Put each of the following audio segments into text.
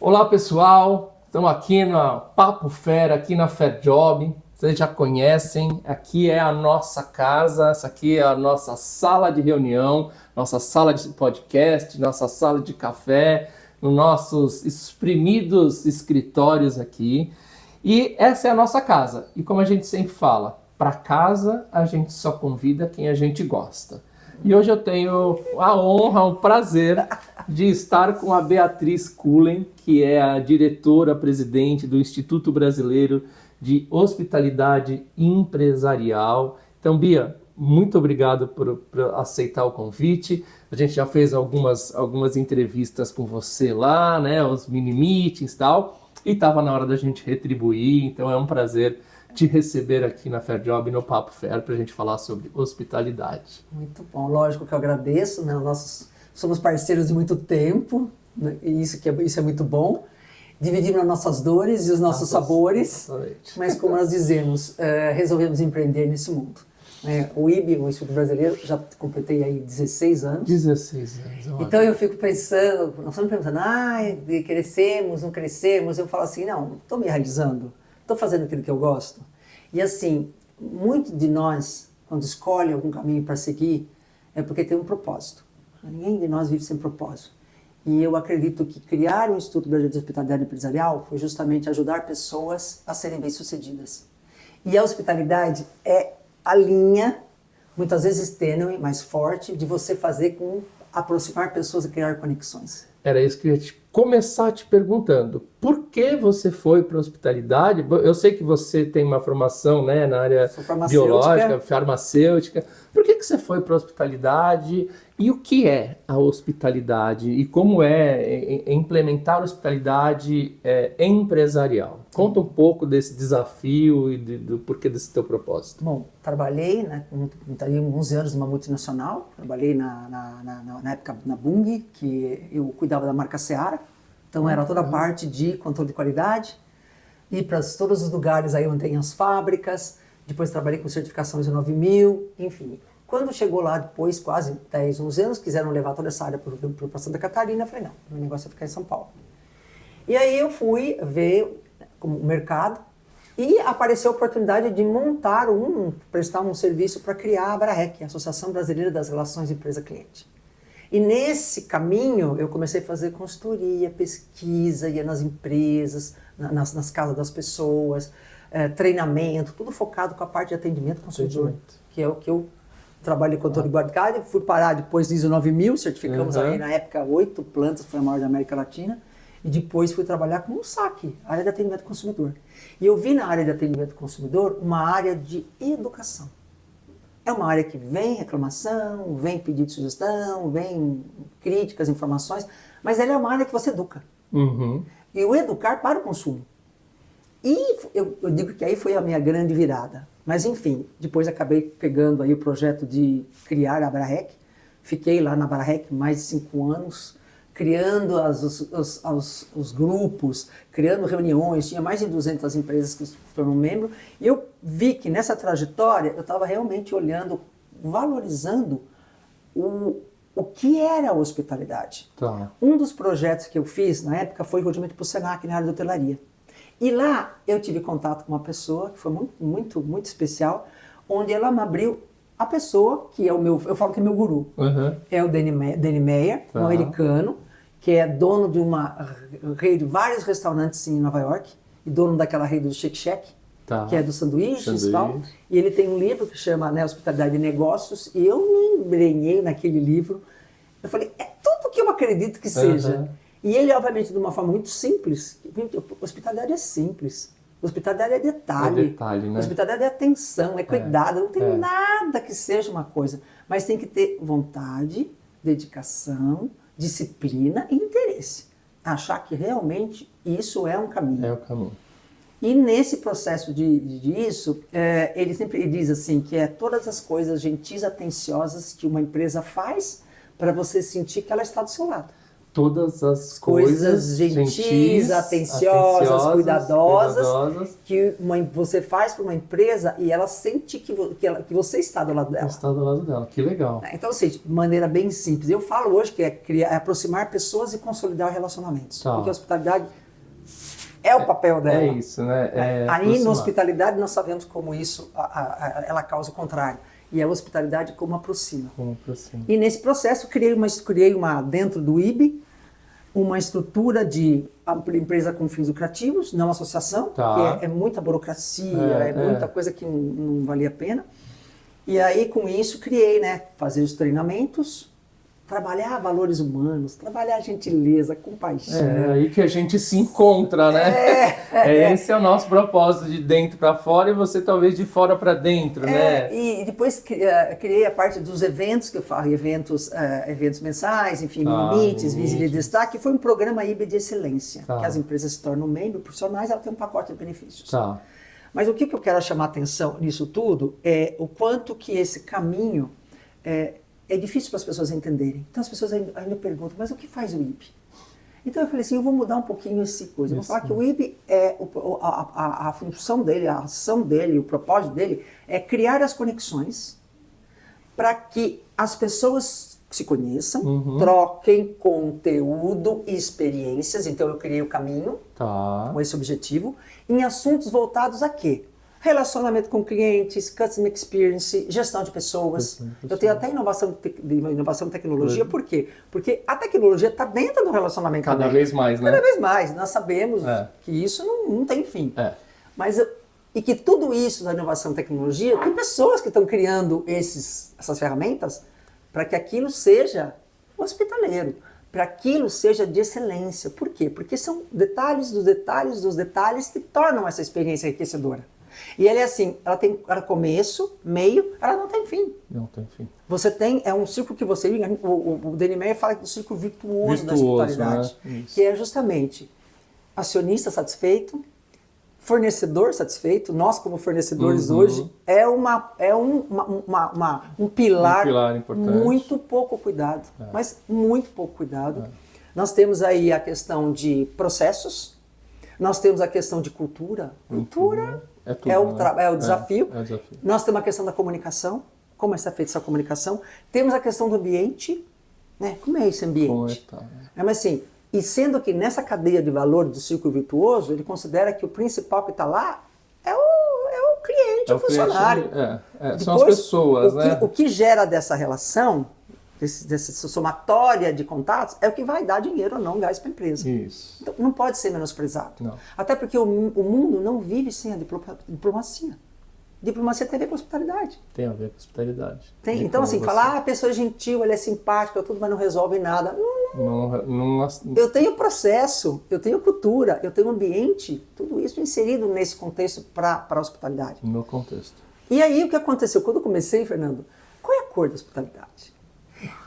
Olá pessoal, estamos aqui no Papo Fera, aqui na FairJob. Vocês já conhecem, aqui é a nossa casa, essa aqui é a nossa sala de reunião, nossa sala de podcast, nossa sala de café, nos nossos espremidos escritórios aqui. E essa é a nossa casa. E como a gente sempre fala, para casa a gente só convida quem a gente gosta. E hoje eu tenho a honra, o prazer de estar com a Beatriz Cullen, que é a diretora-presidente do Instituto Brasileiro de Hospitalidade Empresarial. Então, Bia, muito obrigado por aceitar o convite. A gente já fez algumas entrevistas com você lá, né, os mini-meetings e tal, e estava na hora da gente retribuir, então é um prazer te receber aqui na FairJob, no Papo Fair, para a gente falar sobre hospitalidade. Muito bom, lógico que eu agradeço, né? Somos parceiros de muito tempo, né? E isso é muito bom. Dividimos as nossas dores e os nossos sabores, exatamente. Mas como nós dizemos, resolvemos empreender nesse mundo. O IB, o Instituto Brasileiro, já completei aí 16 anos. 16 anos. Então eu fico pensando, nós estamos perguntando, crescemos, não crescemos. Eu falo assim, não, estou me realizando, estou fazendo aquilo que eu gosto. E assim, muito de nós, quando escolhe algum caminho para seguir, é porque tem um propósito. Ninguém de nós vive sem propósito. E eu acredito que criar o Instituto Brasileiro de Hospitalidade Empresarial foi justamente ajudar pessoas a serem bem-sucedidas. E a hospitalidade é a linha, muitas vezes tênue, mas forte, de você aproximar pessoas e criar conexões. Era isso que eu ia começar te perguntando. Por que você foi para a hospitalidade? Eu sei que você tem uma formação, né, na área biológica, farmacêutica. Por que você foi para a hospitalidade? E o que é a hospitalidade? E como é implementar a hospitalidade empresarial? Conta um pouco desse desafio e do porquê desse teu propósito. Bom, trabalhei, né, com 11 anos numa multinacional. Trabalhei na época na Bung, que eu cuidava da marca Seara. Então era toda a parte de controle de qualidade. Ir para todos os lugares aí onde tem as fábricas. Depois trabalhei com certificação ISO 9000, enfim. Quando chegou lá depois, quase 10, 11 anos, quiseram levar toda essa área para Santa Catarina, eu falei, não, o negócio é ficar em São Paulo. E aí eu fui ver o mercado e apareceu a oportunidade de prestar um serviço para criar a ABRAREC, a Associação Brasileira das Relações Empresa-Cliente. E nesse caminho eu comecei a fazer consultoria, pesquisa, ia nas empresas, nas casas das pessoas, treinamento, tudo focado com a parte de atendimento ao consumidor, que é o que eu trabalho em controle de qualidade. Fui parar depois do ISO 9000, certificamos aí na época 8 plantas, foi a maior da América Latina, e depois fui trabalhar com o SAC, área de atendimento ao consumidor. E eu vi na área de atendimento ao consumidor uma área de educação. É uma área que vem reclamação, vem pedido de sugestão, vem críticas, informações, mas ela é uma área que você educa. E o educar para o consumo. E eu digo que aí foi a minha grande virada. Mas enfim, depois acabei pegando aí o projeto de criar a ABRAREC. Fiquei lá na ABRAREC mais de 5 anos, criando os grupos, criando reuniões. Tinha mais de 200 empresas que foram membro. E eu vi que nessa trajetória eu estava realmente olhando, valorizando o que era a hospitalidade. Tá. Um dos projetos que eu fiz na época foi justamente para o Senac, na área de hotelaria. E lá eu tive contato com uma pessoa que foi muito, muito, muito especial, onde ela me abriu a pessoa que é eu falo que é meu guru. É o Danny Meyer, um americano, que é dono de uma rede de vários restaurantes em Nova York, e dono daquela rede do Shake Shack, que é dos sanduíches e tal. E ele tem um livro que chama, né, Hospitalidade de Negócios, e eu me embrenhei naquele livro. Eu falei, é tudo que eu acredito que seja. E ele, obviamente, de uma forma muito simples. Hospitalidade é simples. Hospitalidade é detalhe. É detalhe, né? Hospitalidade é atenção, é cuidado. Não tem nada que seja uma coisa. Mas tem que ter vontade, dedicação, disciplina e interesse. Achar que realmente isso é um caminho. É o caminho. E nesse processo disso, ele sempre diz assim, que é todas as coisas gentis, atenciosas que uma empresa faz para você sentir que ela está do seu lado. todas as coisas gentis, atenciosas, cuidadosas, que você faz para uma empresa e ela sente que você está do lado dela. Está do lado dela, que legal. Então, assim, de maneira bem simples. Eu falo hoje que é aproximar pessoas e consolidar relacionamentos. Tá. Porque a hospitalidade é o papel dela. É isso, né? Aí, na hospitalidade, nós sabemos como isso, ela causa o contrário. E a hospitalidade como aproxima. E nesse processo, criei dentro do IB, uma estrutura de empresa com fins lucrativos, não associação, tá. que é muita burocracia, muita coisa que não valia a pena. E aí, com isso, criei, fazer os treinamentos, trabalhar valores humanos, trabalhar gentileza, compaixão. É aí que a gente se encontra, né? Esse é o nosso propósito, de dentro para fora e você talvez de fora para dentro, né? E depois criei a parte dos eventos, que eu falo, eventos mensais, enfim, limites, visita e destaque, que foi um programa IB de excelência, que as empresas se tornam membros profissionais, ela tem um pacote de benefícios. Tá. Mas o que eu quero chamar atenção nisso tudo é o quanto que esse caminho é difícil para as pessoas entenderem. Então as pessoas ainda perguntam, mas o que faz o IB? Então eu falei assim, eu vou mudar um pouquinho essa coisa. Eu vou falar que o IB, a função dele, a ação dele, o propósito dele é criar as conexões para que as pessoas se conheçam, troquem conteúdo e experiências. Então eu criei o caminho com esse objetivo, em assuntos voltados a quê? Relacionamento com clientes, customer experience, gestão de pessoas. Eu tenho até inovação e tecnologia. Por quê? Porque a tecnologia está dentro do relacionamento. Cada vez mais, né? Cada vez mais. Nós sabemos que isso não tem fim. E que tudo isso da inovação e tecnologia, tem pessoas que estão criando essas ferramentas para que aquilo seja hospitaleiro, para que aquilo seja de excelência. Por quê? Porque são detalhes dos detalhes dos detalhes que tornam essa experiência enriquecedora. E ela é assim, ela tem começo, meio, ela não tem fim. Não tem fim. Você tem, um círculo que você, o Danny Meyer fala do círculo virtuoso da hospitalidade, né? Que é justamente acionista satisfeito, fornecedor satisfeito. Nós como fornecedores hoje um pilar importante. Muito pouco cuidado, mas muito pouco cuidado. Nós temos aí a questão de processos, nós temos a questão de cultura. Cultura é o desafio. Nós temos a questão da comunicação, como é feita essa comunicação. Temos a questão do ambiente, né? Como é esse ambiente? Mas assim, e sendo que nessa cadeia de valor do círculo virtuoso, ele considera que o principal que está lá é o cliente, o funcionário. Depois, são as pessoas, né? O que gera dessa relação, dessa somatória de contatos, é o que vai dar dinheiro ou não, gás para a empresa. Isso. Então, não pode ser menosprezado. Não. Até porque o mundo não vive sem a diplomacia. Diplomacia tem a ver com hospitalidade. Tem a ver com hospitalidade. Tem. Então, assim, falar, a pessoa é gentil, ela é simpática, tudo, mas não resolve nada. Eu tenho processo, eu tenho cultura, eu tenho ambiente, tudo isso inserido nesse contexto para a hospitalidade. No contexto. E aí, o que aconteceu? Quando eu comecei, Fernando, qual é a cor da hospitalidade?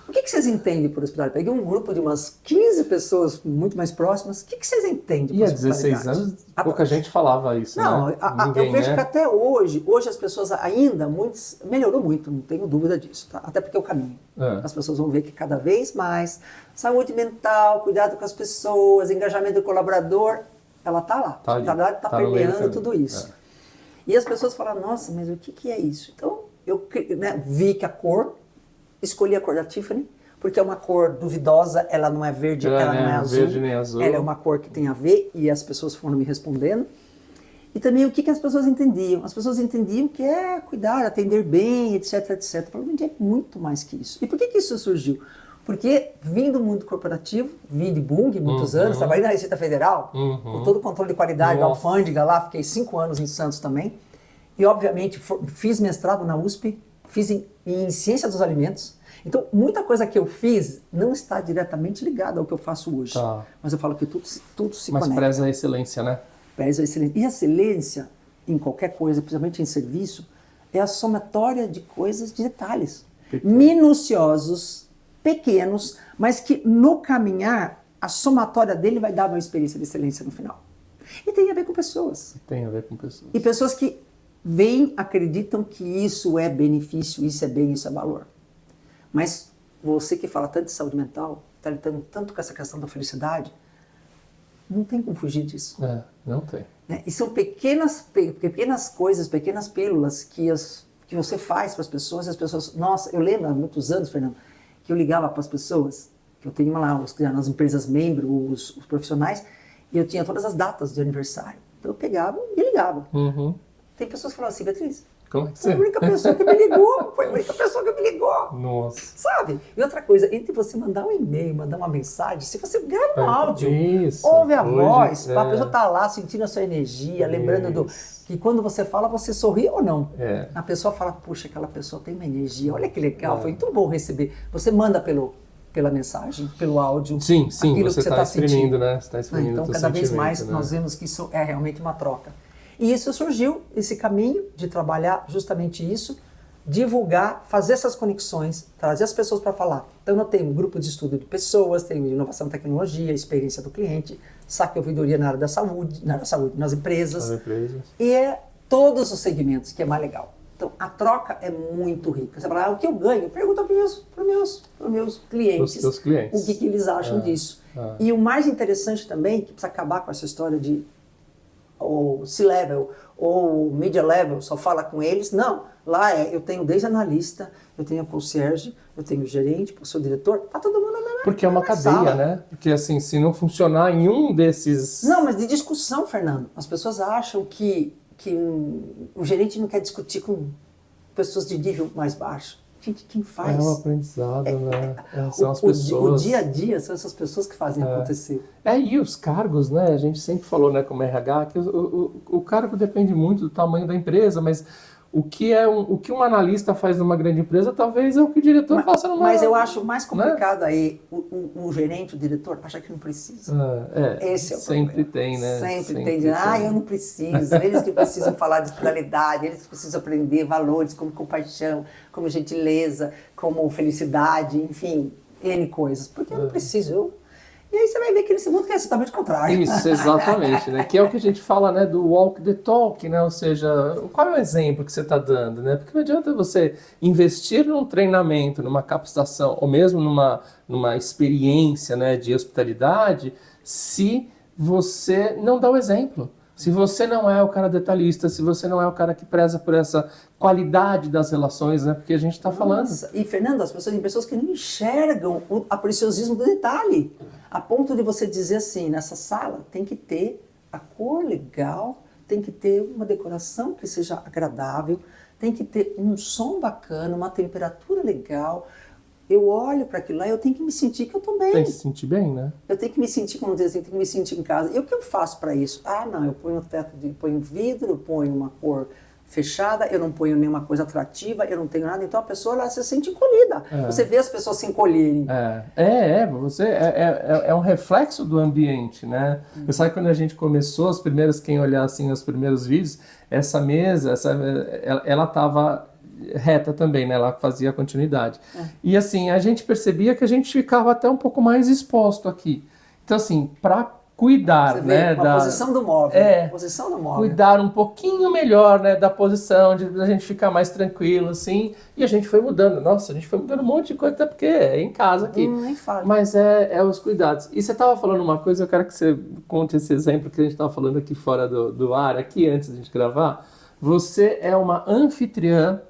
O que vocês entendem por hospitalidade? Peguei um grupo de umas 15 pessoas muito mais próximas. O que vocês entendem por hospitalidade? E há 16 anos, pouca gente falava isso, não, né? Eu vejo que até hoje as pessoas ainda, melhorou muito, não tenho dúvida disso, tá? Até porque é o caminho. As pessoas vão ver que cada vez mais saúde mental, cuidado com as pessoas, engajamento do colaborador, ela está lá. A hospitalidade está permeando tudo isso. E as pessoas falam, nossa, mas o que é isso? Então, eu vi que a cor, escolhi a cor da Tiffany, porque é uma cor duvidosa, ela não é verde, ela não é azul. Verde nem azul. Ela é uma cor que tem a ver, e as pessoas foram me respondendo. E também o que as pessoas entendiam? As pessoas entendiam que é cuidar, atender bem, etc, etc. Provavelmente é muito mais que isso. E por que isso surgiu? Porque vim do mundo corporativo, vim de Bung muitos anos, trabalhei na Receita Federal, com todo o controle de qualidade da alfândega lá, fiquei 5 anos em Santos também. E, obviamente, fiz mestrado na USP, fiz em Ciência dos Alimentos. Então, muita coisa que eu fiz não está diretamente ligada ao que eu faço hoje. Mas eu falo que tudo se conecta. Mas preza a excelência, né? Preza a excelência. E a excelência, em qualquer coisa, principalmente em serviço, é a somatória de coisas, de detalhes. Minuciosos, pequenos, mas que no caminhar, a somatória dele vai dar uma experiência de excelência no final. E tem a ver com pessoas. Tem a ver com pessoas. E pessoas que acreditam que isso é benefício, isso é bem, isso é valor. Mas você que fala tanto de saúde mental, está lidando tanto com essa questão da felicidade, não tem como fugir disso. Não tem. Né? E são pequenas coisas, pequenas pílulas que você faz para as pessoas, e as pessoas... Nossa, eu lembro há muitos anos, Fernando, que eu ligava para as pessoas, que eu tenho lá nas empresas membros, os profissionais, e eu tinha todas as datas de aniversário. Então eu pegava e ligava. Tem pessoas que falavam assim, Beatriz, como é que foi a única pessoa que me ligou, foi a única pessoa que me ligou. Nossa. Sabe? E outra coisa, entre você mandar um e-mail, mandar uma mensagem, se você grava um áudio, isso. ouve a voz, a pessoa tá lá sentindo a sua energia, lembrando que quando você fala, você sorri ou não. A pessoa fala, puxa, aquela pessoa tem uma energia, olha que legal, foi muito bom receber. Você manda pela mensagem, pelo áudio, sim, aquilo você que você está sentindo. exprimindo, né? Você está exprimindo Então, cada vez mais nós vemos que isso é realmente uma troca. E isso surgiu, esse caminho de trabalhar justamente isso, divulgar, fazer essas conexões, trazer as pessoas para falar. Então eu tenho um grupo de estudo de pessoas, tenho inovação e tecnologia, experiência do cliente, saque e ouvidoria na área da saúde, nas empresas. E é todos os segmentos, que é mais legal. Então a troca é muito rica. Você fala, o que eu ganho? Pergunta para os meus clientes, os clientes. O que eles acham disso. E o mais interessante também, que precisa acabar com essa história de ou C-level, ou media level, só fala com eles. Não, lá eu tenho desde analista, eu tenho a concierge, eu tenho o gerente, eu sou o diretor, tá todo mundo na mesma Porque é uma cadeia, sala. né? Porque assim, se não funcionar em um desses... Não, mas de discussão, Fernando. As pessoas acham que o gerente não quer discutir com pessoas de nível mais baixo. Gente, quem faz? É um aprendizado, né? São as pessoas... O dia a dia são essas pessoas que fazem acontecer. E os cargos, né? A gente sempre falou, né, como RH, que o cargo depende muito do tamanho da empresa, mas o que um analista faz numa grande empresa, talvez é o que o diretor faça numa... Mas eu acho mais complicado, né? Aí, o gerente, o diretor, acha que não precisa. Esse é o sempre problema. Tem, né? Sempre tem. Eu não preciso. Eles que precisam falar de espiritualidade, eles que precisam aprender valores como compaixão, como gentileza, como felicidade, enfim, N coisas. Porque eu não preciso, E aí você vai ver que nesse mundo que é exatamente o contrário. Isso, exatamente, né? Que é o que a gente fala, né, do walk the talk, né? Ou seja, qual é o exemplo que você está dando, né? Porque não adianta você investir num treinamento, numa capacitação, ou mesmo numa experiência, né, de hospitalidade, se você não dá o exemplo. Se você não é o cara detalhista, se você não é o cara que preza por essa qualidade das relações, né? Porque a gente está falando... E, Fernando, tem pessoas que não enxergam o preciosismo do detalhe. A ponto de você dizer assim, nessa sala tem que ter a cor legal, tem que ter uma decoração que seja agradável, tem que ter um som bacana, uma temperatura legal. Eu olho para aquilo lá e eu tenho que me sentir que eu estou bem. Tem que se sentir bem, né? Eu tenho que me sentir, como dizer assim, tenho que me sentir em casa. E o que eu faço para isso? Não, eu ponho ponho vidro, eu ponho uma cor fechada, eu não ponho nenhuma coisa atrativa, eu não tenho nada. Então a pessoa ela se sente encolhida. Você vê as pessoas se encolherem. É um reflexo do ambiente, né? Você sabe quando a gente começou, quem olhar assim os primeiros vídeos, essa mesa, ela estava reta também, né? Ela fazia continuidade. E assim, a gente percebia que a gente ficava até um pouco mais exposto aqui. Então assim, para cuidar, você vê, né, posição do móvel, posição do móvel. Cuidar um pouquinho melhor, né, da posição, da gente ficar mais tranquilo, assim, e a gente foi mudando. Nossa, a gente foi mudando um monte de coisa, até porque é em casa aqui. Nem fala. Mas é os cuidados. E você estava falando uma coisa, eu quero que você conte esse exemplo que a gente estava falando aqui fora do ar, aqui antes de a gente gravar. Você é uma anfitriã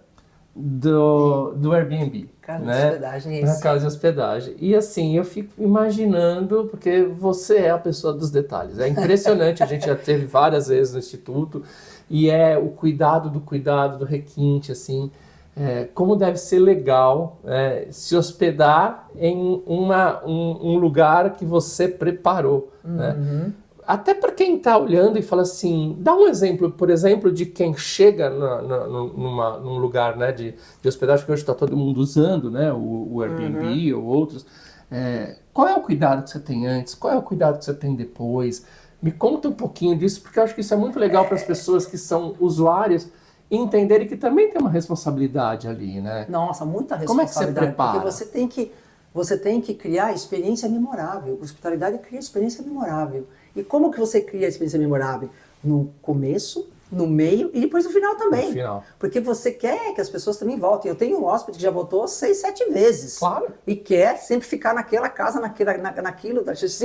do Airbnb. Casa né? de hospedagem, isso. Na casa de hospedagem. E assim, eu fico imaginando, porque você é a pessoa dos detalhes. É impressionante, a gente já teve várias vezes no Instituto, e é o cuidado do requinte, assim, como deve ser legal se hospedar em um lugar que você preparou, né? Até para quem está olhando e fala assim, dá um exemplo, por exemplo, de quem chega num lugar, né, de hospedagem que hoje está todo mundo usando, né, o Airbnb ou outros. Qual é o cuidado que você tem antes? Qual é o cuidado que você tem depois? Me conta um pouquinho disso, porque eu acho que isso é muito legal para as pessoas que são usuárias entenderem que também tem uma responsabilidade ali, né? Nossa, muita responsabilidade. Como é que você prepara? Porque você tem que criar experiência memorável. Hospitalidade cria experiência memorável. E como que você cria a experiência memorável? No começo, no meio e depois no final também. No final. Porque você quer que as pessoas também voltem. Eu tenho um hóspede que já voltou 6, 7 vezes. Claro. E quer sempre ficar naquela casa, naquilo,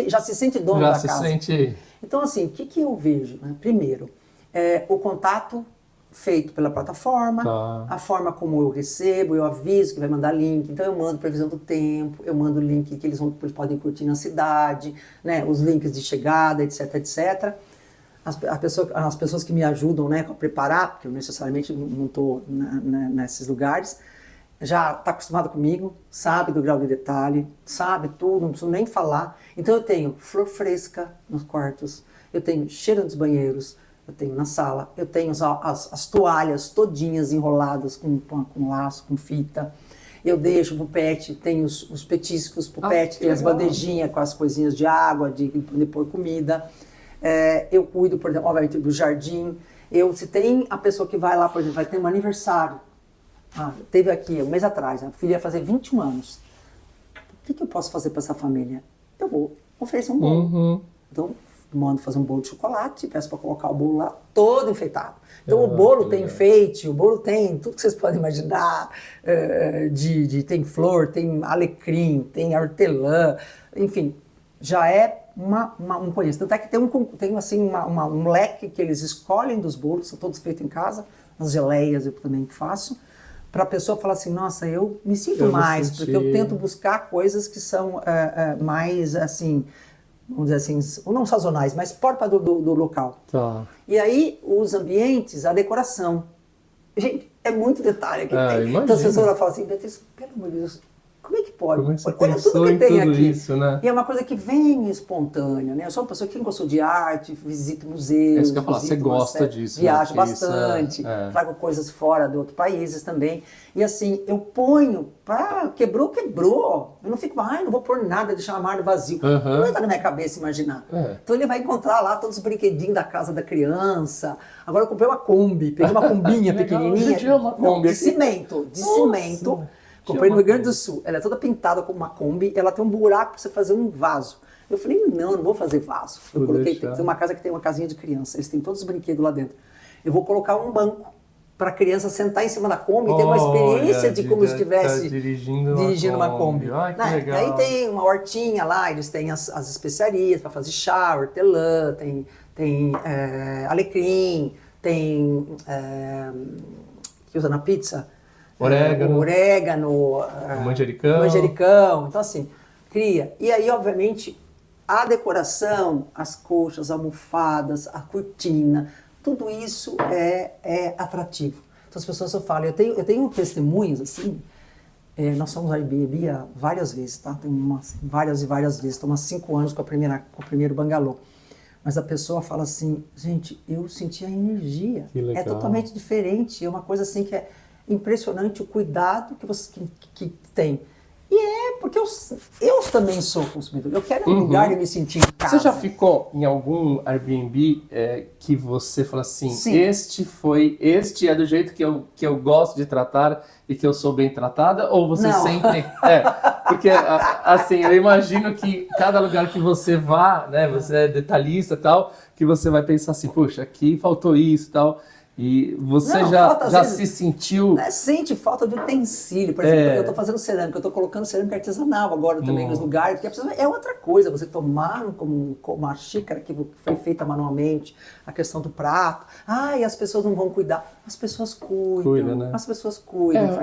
já se sente dono Já da se casa. sente... Então, assim, o que eu vejo? Né? Primeiro, o contato feito pela plataforma, Tá. a forma como eu recebo, eu aviso que vai mandar link, então eu mando previsão do tempo, eu mando link que eles podem curtir na cidade, né? Os links de chegada, etc, etc. As pessoas que me ajudam, né, a preparar, porque eu necessariamente não estou nesses lugares, já está acostumado comigo, sabe do grau de detalhe, sabe tudo, não preciso nem falar. Então eu tenho flor fresca nos quartos, eu tenho cheiro dos banheiros, eu tenho na sala, eu tenho as toalhas todinhas enroladas com laço, com fita. Eu deixo pro pet, tem os petiscos pro pet, tem as bandejinhas com as coisinhas de água, de pôr comida. Eu cuido, por exemplo, obviamente, do jardim. Se tem a pessoa que vai lá, por exemplo, vai ter um aniversário. Teve aqui, um mês atrás, a filha ia fazer 21 anos. O que eu posso fazer para essa família? Eu vou oferecer um bolo. Uhum. Então, mando fazer um bolo de chocolate, peço para colocar o bolo lá todo enfeitado. Então, o bolo tem enfeite, o bolo tem tudo que vocês podem imaginar. Tem flor, tem alecrim, tem hortelã, enfim, já é um conheço. Tanto é que tem assim, um leque que eles escolhem dos bolos, são todos feitos em casa, as geleias eu também faço, para a pessoa falar assim, nossa, eu me sinto mais, porque eu tento buscar coisas que são mais, assim, vamos dizer assim, não sazonais, mas próprias do local. Tá. E aí, os ambientes, a decoração. Gente, é muito detalhe que tem. Imagino. Então, as pessoas falam assim, Beatriz, pelo amor de Deus, como é que pode? Como é que você Olha pensou tudo que em tem tudo aqui. isso, né? E é uma coisa que vem espontânea, né? Eu sou uma pessoa que não gostou de arte, visito museus. É isso que eu ia falar, você gosta disso. Viajo né? bastante, trago coisas fora de outros países também. E assim, eu ponho, quebrou. Eu não fico, não vou pôr nada, deixar o armário vazio. Não entra na minha cabeça imaginar. Então ele vai encontrar lá todos os brinquedinhos da casa da criança. Agora eu comprei uma Kombi, peguei uma combinha pequenininha. De cimento. Comprei no Rio Grande do Sul. Ela é toda pintada como uma Kombi, ela tem um buraco para você fazer um vaso. Eu falei, não vou fazer vaso. Eu coloquei, tem uma casa que tem uma casinha de criança, eles têm todos os brinquedos lá dentro. Eu vou colocar um banco para a criança sentar em cima da Kombi e ter uma experiência de como se estivesse dirigindo uma Kombi. Ai, que legal. Aí tem uma hortinha lá, eles têm as especiarias para fazer chá, hortelã, tem alecrim, tem que usa na pizza. Orégano, manjericão. Então, assim, cria. E aí, obviamente, a decoração, as colchas, almofadas, a cortina, tudo isso é atrativo. Então, as pessoas só falam. Eu tenho testemunhos, assim, nós fomos ao Airbnb várias vezes, tá? Tem várias e várias vezes. Estou há 5 anos com o primeiro bangalô. Mas a pessoa fala assim, gente, eu senti a energia. É totalmente diferente. É uma coisa assim que é impressionante o cuidado que você que tem. E porque eu também sou consumidor. Eu quero um lugar de me sentir em casa. Você já ficou em algum Airbnb que você fala assim, Sim. este é do jeito que eu gosto de tratar e que eu sou bem tratada? Ou você Não. sempre... porque assim, eu imagino que cada lugar que você vá, né, você é detalhista e tal, que você vai pensar assim, puxa, aqui faltou isso e tal... E você já se sentiu... Sente falta de utensílio. Por exemplo, eu estou fazendo cerâmica, eu estou colocando cerâmica artesanal agora também nos lugares, porque é outra coisa, você tomar como uma xícara que foi feita manualmente, a questão do prato. E as pessoas não vão cuidar. As pessoas cuidam, né? As pessoas cuidam.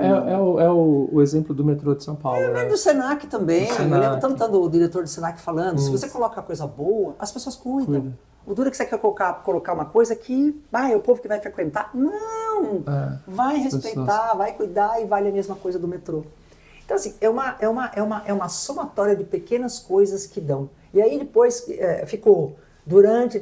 É o exemplo do metrô de São Paulo, né? Do Senac também. Eu lembro tanto do diretor do Senac falando, se você coloca coisa boa, as pessoas cuidam. O duro é que você quer colocar uma coisa que, o povo que vai frequentar. Não! Vai respeitar, vai cuidar e vale a mesma coisa do metrô. Então, assim, é uma somatória de pequenas coisas que dão. E aí depois ficou,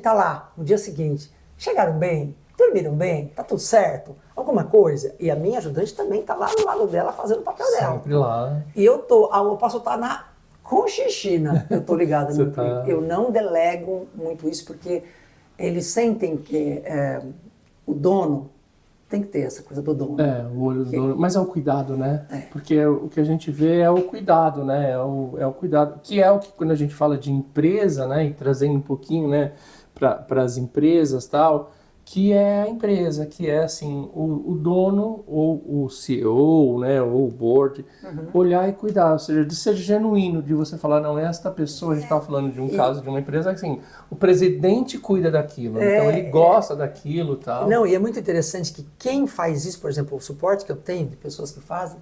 tá lá, no dia seguinte, chegaram bem? Dormiram bem? Tá tudo certo? Alguma coisa? E a minha ajudante também tá lá no lado dela fazendo o papel dela. Sempre lá. E eu posso estar com Xixina, eu tô ligada no cliente. Eu não delego muito isso, porque eles sentem que o dono tem que ter essa coisa do dono. O olho do dono. Mas é o cuidado, né? Porque o que a gente vê é o cuidado, né? É o cuidado. Que é o que quando a gente fala de empresa, né? E trazendo um pouquinho, né? Para as empresas e tal, que é a empresa, que é assim, o dono ou o CEO, né, ou o board, olhar e cuidar, ou seja, de ser genuíno, de você falar, não, esta pessoa, a gente estava falando de um caso de uma empresa, assim, o presidente cuida daquilo, então ele gosta daquilo e tal. Não, e é muito interessante que quem faz isso, por exemplo, o suporte que eu tenho de pessoas que fazem,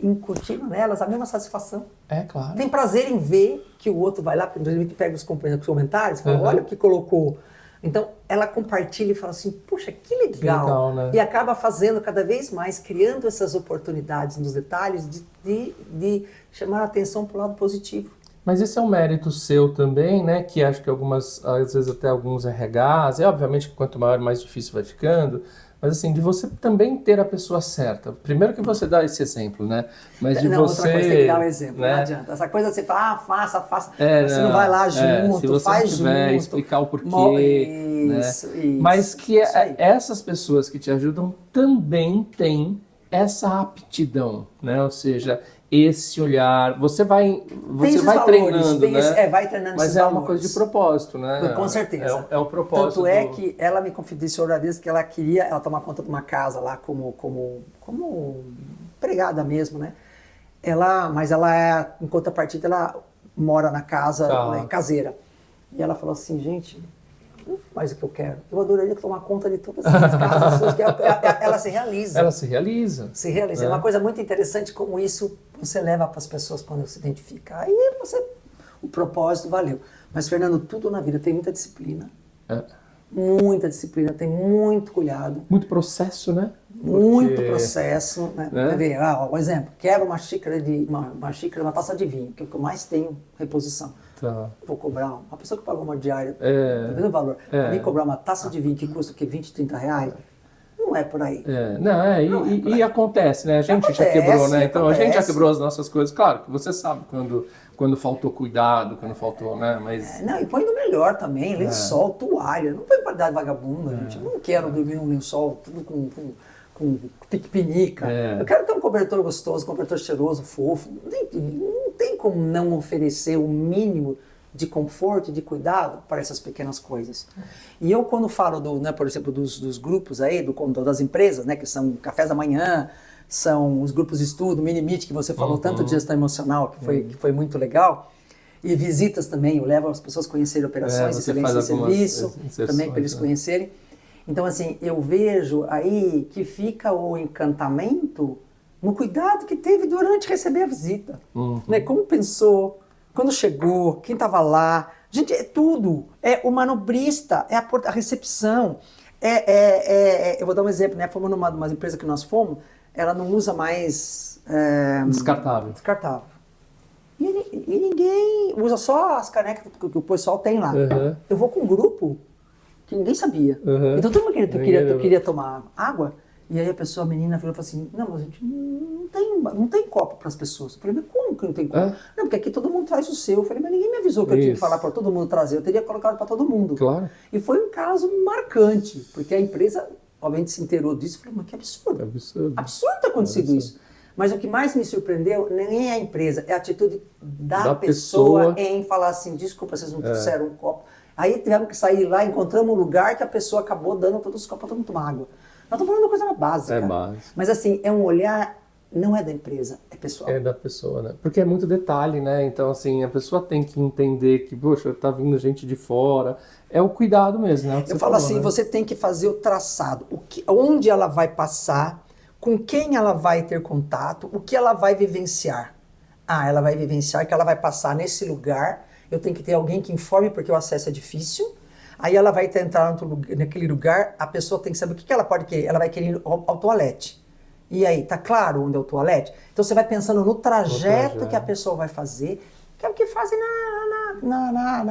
incutindo nelas a mesma satisfação. É, claro. Tem prazer em ver que o outro vai lá, que pega os comentários, fala, olha o que colocou. Então, ela compartilha e fala assim, puxa, que legal. Que legal, né? E acaba fazendo cada vez mais, criando essas oportunidades nos detalhes de chamar a atenção para o lado positivo. Mas esse é um mérito seu também, né? Que acho que às vezes até alguns RHs, e obviamente que quanto maior, mais difícil vai ficando, mas assim, de você também ter a pessoa certa. Primeiro que você dá esse exemplo, né? Mas de não, você... outra coisa, tem que dar um exemplo, né? não adianta. Essa coisa você fala, faça, você não vai lá junto, se você faz não tiver, junto. explicar o porquê, Isso. Mas que essas pessoas que te ajudam também têm essa aptidão, né? Ou seja, esse olhar, você vai treinando, né? Vai treinando mas esses é valores. uma coisa de propósito, né? Com certeza. É o propósito. Tanto é que ela me confidenciou uma vez que ela queria tomar conta de uma casa lá como empregada mesmo, né? Mas ela, em contrapartida, ela mora na casa, ela é caseira. E ela falou assim, gente, não faz o que eu quero. Eu adoraria tomar conta de todas essas casas. Ela se realiza. Ela se realiza. Se realiza. É uma coisa muito interessante como isso você leva para as pessoas quando se identifica. Aí o propósito valeu. Mas, Fernando, tudo na vida tem muita disciplina. Muita disciplina, tem muito cuidado. Muito processo, né? Muito processo. Né? Quer ver, um exemplo. Quero uma taça de vinho, que é o que eu mais tenho reposição. Tá. Vou cobrar, uma pessoa que pagou uma diária, tá vendo o valor? Pra mim cobrar uma taça de vinho que custa o quê? 20, 30 reais? Não é por aí. E acontece, né? A gente já quebrou, né? Então a gente já quebrou as nossas coisas. Claro que você sabe quando faltou cuidado, quando faltou, né? Mas... e põe do melhor também, lençol, toalha. Não põe qualidade vagabunda, gente. Eu não quero dormir num lençol, tudo com pique-pinica. Eu quero ter um cobertor gostoso, um cobertor cheiroso, fofo. Não tem como não oferecer o mínimo de conforto e de cuidado para essas pequenas coisas. E eu, quando falo, por exemplo, dos grupos aí, das empresas, né, que são cafés da manhã, são os grupos de estudo, Mini-Meet, que você falou tanto de gestão emocional, que foi muito legal, e visitas também, eu levo as pessoas a conhecerem operações, excelência de serviço, também para eles conhecerem. Então, assim, eu vejo aí que fica o encantamento no cuidado que teve durante receber a visita. Né? Como pensou, quando chegou, quem estava lá. Gente, é tudo. É o manobrista, é a recepção. Eu vou dar um exemplo, né? Fomos numa empresa que nós fomos, ela não usa mais... Descartável. E ninguém usa só as canecas que o pessoal tem lá. Eu vou com um grupo que ninguém sabia. Então todo mundo queria tomar água. E aí a menina falou assim, não, mas a gente não tem copo para as pessoas. Eu falei, mas como que não tem copo? Não, porque aqui todo mundo traz o seu. Eu falei, mas ninguém me avisou que eu tinha que falar para todo mundo trazer. Eu teria colocado para todo mundo. Claro. E foi um caso marcante, porque a empresa, obviamente, se inteirou disso e falou, mas que absurdo. Absurdo ter acontecido isso. Mas o que mais me surpreendeu nem é a empresa, é a atitude da pessoa em falar assim, desculpa, vocês não trouxeram um copo. Aí tivemos que sair lá, encontramos um lugar que a pessoa acabou dando todos os copos para todo mundo tomar água. Nós estamos falando de uma coisa básica. Básico. Mas assim, é um olhar, não é da empresa, é pessoal. É da pessoa, né? Porque é muito detalhe, né? Então, assim, a pessoa tem que entender que, poxa, tá vindo gente de fora. É o cuidado mesmo, né? Eu falo assim, você tem que fazer o traçado. Onde ela vai passar, com quem ela vai ter contato, o que ela vai vivenciar. Ela vai vivenciar que ela vai passar nesse lugar, eu tenho que ter alguém que informe porque o acesso é difícil. Aí ela vai entrar naquele lugar, a pessoa tem que saber o que ela pode querer. Ela vai querer ir ao toalete. E aí, tá claro onde é o toalete? Então você vai pensando no trajeto que a pessoa vai fazer, que é o que fazem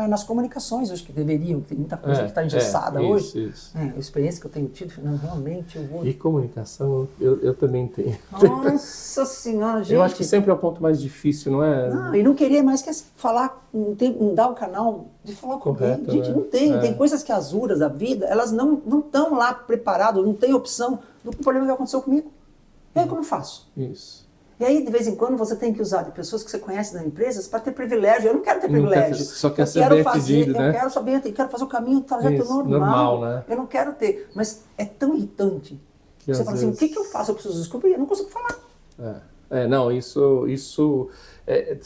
nas comunicações hoje, que deveriam, tem muita coisa que está engessada hoje. Isso. A experiência que eu tenho tido, Fernando, realmente eu vou... E comunicação, eu também tenho. Nossa Senhora, gente! Eu acho que sempre é o ponto mais difícil, não é? Não, e não querer mais que falar, não dar o canal de falar com alguém. Gente, não tem. Tem coisas que as URAs da vida, elas não estão lá preparadas, não tem opção do problema que aconteceu comigo. E aí como eu faço? Isso. E aí, de vez em quando, você tem que usar de pessoas que você conhece nas empresas para ter privilégio. Eu não quero ter privilégio. Só quer ser bem atendido, né? Eu quero saber, eu quero fazer o caminho, o trajeto normal, né? Eu não quero ter. Mas é tão irritante. Que você fala assim, o que eu faço? Eu preciso descobrir. Eu não consigo falar. Não, isso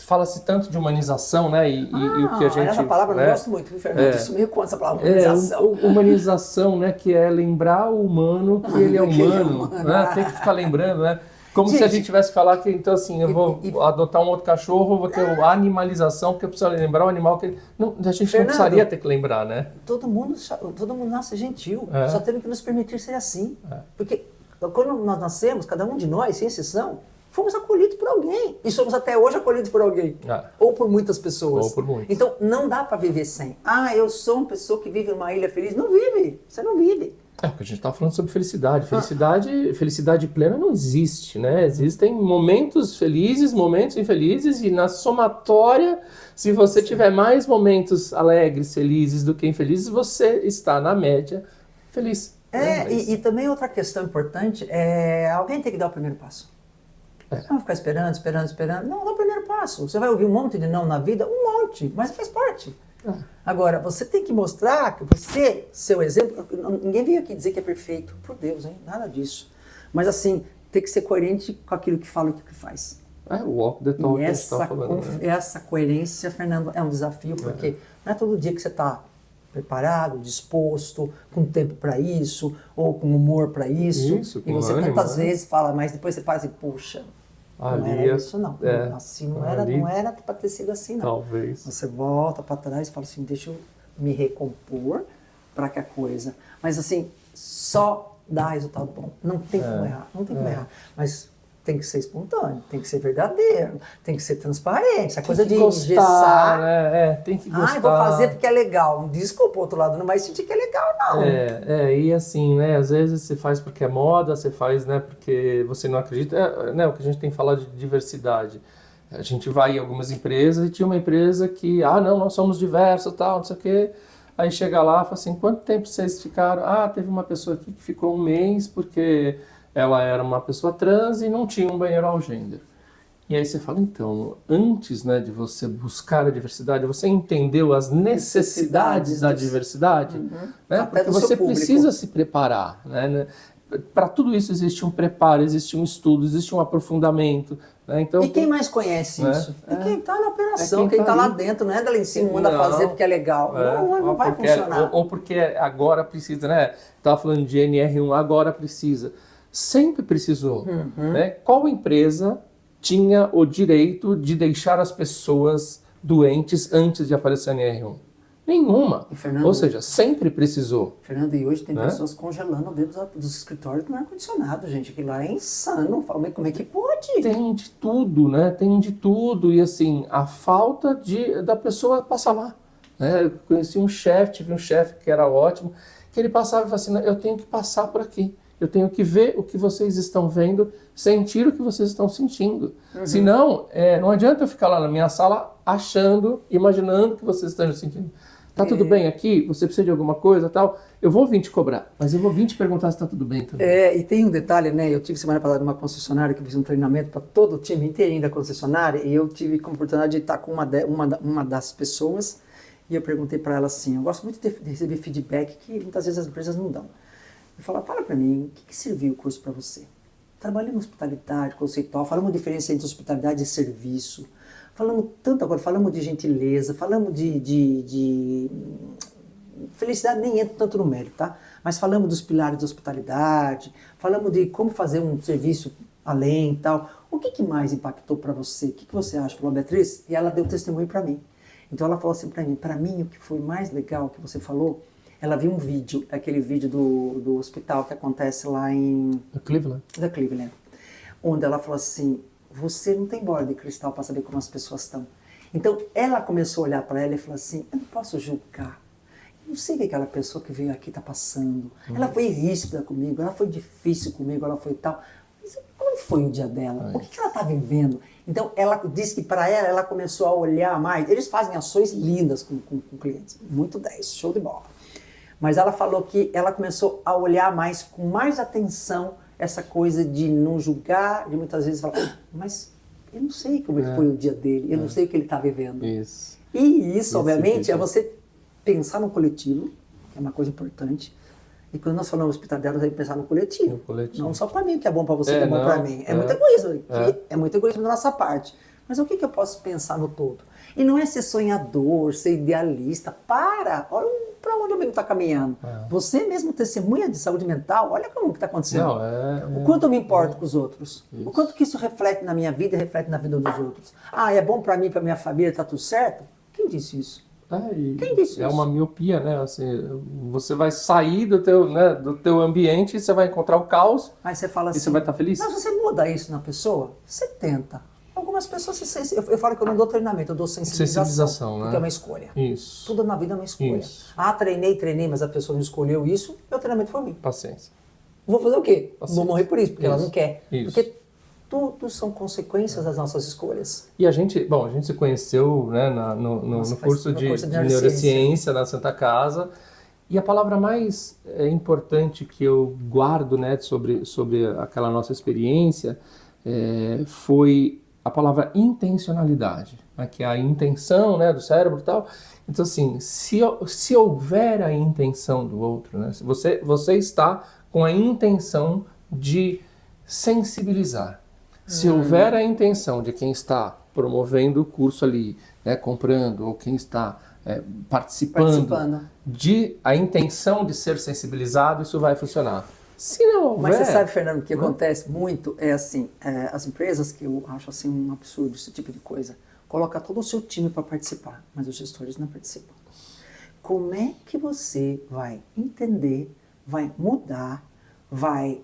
fala-se tanto de humanização, né? E o que a gente... Essa palavra eu não gosto muito, Fernando. Isso meio contra essa palavra, humanização. Humanização, né? Que é lembrar o humano que ele é humano. Né? Tem que ficar lembrando, né? Como se a gente tivesse que falar que, então assim, eu vou adotar um outro cachorro, vou ter a animalização, porque eu preciso lembrar o animal que... Não, a gente Fernando, não precisaria ter que lembrar, né? Todo mundo nasce gentil, só teve que nos permitir ser assim. Porque quando nós nascemos, cada um de nós, sem exceção, fomos acolhidos por alguém. E somos até hoje acolhidos por alguém. Ou por muitas pessoas. Ou por muitos. Então, não dá para viver sem. Eu sou uma pessoa que vive numa ilha feliz. Não vive. Você não vive. Porque a gente está falando sobre felicidade. Felicidade plena não existe, né? Existem momentos felizes, momentos infelizes, e na somatória, se você tiver mais momentos alegres, felizes do que infelizes, você está, na média, feliz. E também outra questão importante é alguém tem que dar o primeiro passo. Não ficar esperando. Não, dá o primeiro passo. Você vai ouvir um monte de não na vida, um monte, mas faz parte. Agora, você tem que mostrar que você, seu exemplo, ninguém veio aqui dizer que é perfeito, por Deus, hein? Nada disso. Mas assim, tem que ser coerente com aquilo que fala e com o que faz. O walk the talk que a gente está falando. Essa coerência, Fernando, é um desafio, porque não é todo dia que você está preparado, disposto, com tempo para isso, ou com humor para isso. E você tantas vezes fala, mas depois você fala assim, puxa, não era isso não. Assim não era para ter sido assim não. Talvez. Você volta para trás e fala assim, deixa eu me recompor para que a coisa... Mas assim, só dá resultado bom. Não tem como errar, não tem como errar. Mas tem que ser espontâneo, tem que ser verdadeiro, tem que ser transparente. Essa coisa de engessar. Tem que gostar. Eu vou fazer porque é legal. Desculpa, o outro lado não vai sentir que é legal, não. E assim, né, às vezes você faz porque é moda, você faz, né, porque você não acredita. O que a gente tem falado de diversidade. A gente vai em algumas empresas e tinha uma empresa que, não, nós somos diversos, tal, não sei o quê. Aí chega lá e fala assim, quanto tempo vocês ficaram? Teve uma pessoa aqui que ficou 1 mês porque ela era uma pessoa trans e não tinha um banheiro ao gênero. E aí você fala, então, antes, né, de você buscar a diversidade, você entendeu as necessidades da diversidade? Né? Porque você precisa se preparar. Né? Para tudo isso existe um preparo, existe um estudo, existe um aprofundamento. Né? Então, e quem mais conhece isso? Quem está na operação, quem está lá dentro, não é dali em cima, manda fazer porque é legal. Não vai funcionar. Ou porque agora precisa, né? Estava falando de NR1, agora precisa. Sempre precisou. Né? Qual empresa tinha o direito de deixar as pessoas doentes antes de aparecer a NR1? Nenhuma. Ou seja, sempre precisou. Fernando, e hoje tem pessoas congelando dentro dos escritórios no ar-condicionado, gente. Aquilo lá é insano. Fala, como é que pode? Tem de tudo, né? Tem de tudo. E assim, a falta da pessoa passar lá. Né? Eu conheci um chefe, tive um chefe que era ótimo, que ele passava e falava assim, eu tenho que passar por aqui. Eu tenho que ver o que vocês estão vendo, sentir o que vocês estão sentindo. Senão, não adianta eu ficar lá na minha sala achando, imaginando o que vocês estão sentindo. Tá tudo bem aqui? Você precisa de alguma coisa tal? Eu vou vir te cobrar, mas eu vou vir te perguntar se tá tudo bem também. E tem um detalhe, né? Eu tive semana passada numa concessionária que eu fiz um treinamento para todo o time inteirinho da concessionária e eu tive a oportunidade de estar com uma das pessoas e eu perguntei para ela assim, eu gosto muito de receber feedback que muitas vezes as empresas não dão. Eu falo, fala para mim, o que serviu o curso para você? Trabalhei em hospitalidade, conceitual, falamos de diferença entre hospitalidade e serviço, falamos tanto agora, falamos de gentileza, falamos de felicidade, nem entra tanto no mérito, tá? Mas falamos dos pilares da hospitalidade, falamos de como fazer um serviço além e tal. O que mais impactou para você? O que você acha? Falou, Beatriz? E ela deu testemunho para mim. Então ela falou assim para mim o que foi mais legal que você falou, ela viu um vídeo, aquele vídeo do hospital que acontece lá em... Cleveland. Da Cleveland. Onde ela falou assim, você não tem bola de cristal para saber como as pessoas estão. Então ela começou a olhar para ela e falou assim, eu não posso julgar. Eu não sei o que aquela pessoa que veio aqui está passando. Ela foi ríspida comigo, ela foi difícil comigo, ela foi tal. Mas como foi o dia dela? O que ela está vivendo? Então ela disse que para ela começou a olhar mais. Eles fazem ações lindas com clientes. Muito 10, show de bola. Mas ela falou que ela começou a olhar mais, com mais atenção, essa coisa de não julgar, de muitas vezes falar, mas eu não sei como foi o dia dele, eu não sei o que ele está vivendo. Isso. E isso, obviamente, é você pensar no coletivo, que é uma coisa importante. E quando nós falamos hospitalidade, nós temos que pensar no coletivo. No coletivo. Não só para mim, que é bom para você, que é bom não, para mim. É muito egoísmo, é muito egoísmo da nossa parte. Mas o que eu posso pensar no todo? E não é ser sonhador, ser idealista. Olha para onde o mundo está caminhando. Você mesmo testemunha de saúde mental, olha como que está acontecendo. O quanto eu me importo com os outros. Isso. O quanto que isso reflete na minha vida e reflete na vida dos outros. Ah, é bom para mim, para minha família, está tudo certo? Quem disse isso? Quem disse isso? É uma miopia, né? Assim, você vai sair do teu ambiente e você vai encontrar o caos. Mas você fala assim, e você vai estar feliz? Mas você muda isso na pessoa? Você tenta. Algumas pessoas, eu falo que eu não dou treinamento, eu dou sensibilização, né? Porque é uma escolha. Isso. Tudo na vida é uma escolha. Isso. Ah, treinei, mas a pessoa não escolheu isso, meu treinamento foi ruim. Paciência. Vou fazer o quê? Paciência. Vou morrer por isso, porque ela não quer. Isso. Porque tudo são consequências das nossas escolhas. E a gente se conheceu, né, no curso de neurociência na Santa Casa. E a palavra mais importante que eu guardo, né, sobre aquela nossa experiência foi a palavra intencionalidade, né, que é a intenção, né, do cérebro e tal. Então, assim, se houver a intenção do outro, né, se você está com a intenção de sensibilizar. Se houver a intenção de quem está promovendo o curso ali, né, comprando, ou quem está participando, a intenção de ser sensibilizado, isso vai funcionar. Se não houver... Mas você sabe, Fernando, o que acontece muito é assim, as empresas, que eu acho assim um absurdo esse tipo de coisa, coloca todo o seu time para participar, mas os gestores não participam. Como é que você vai entender, vai mudar, vai,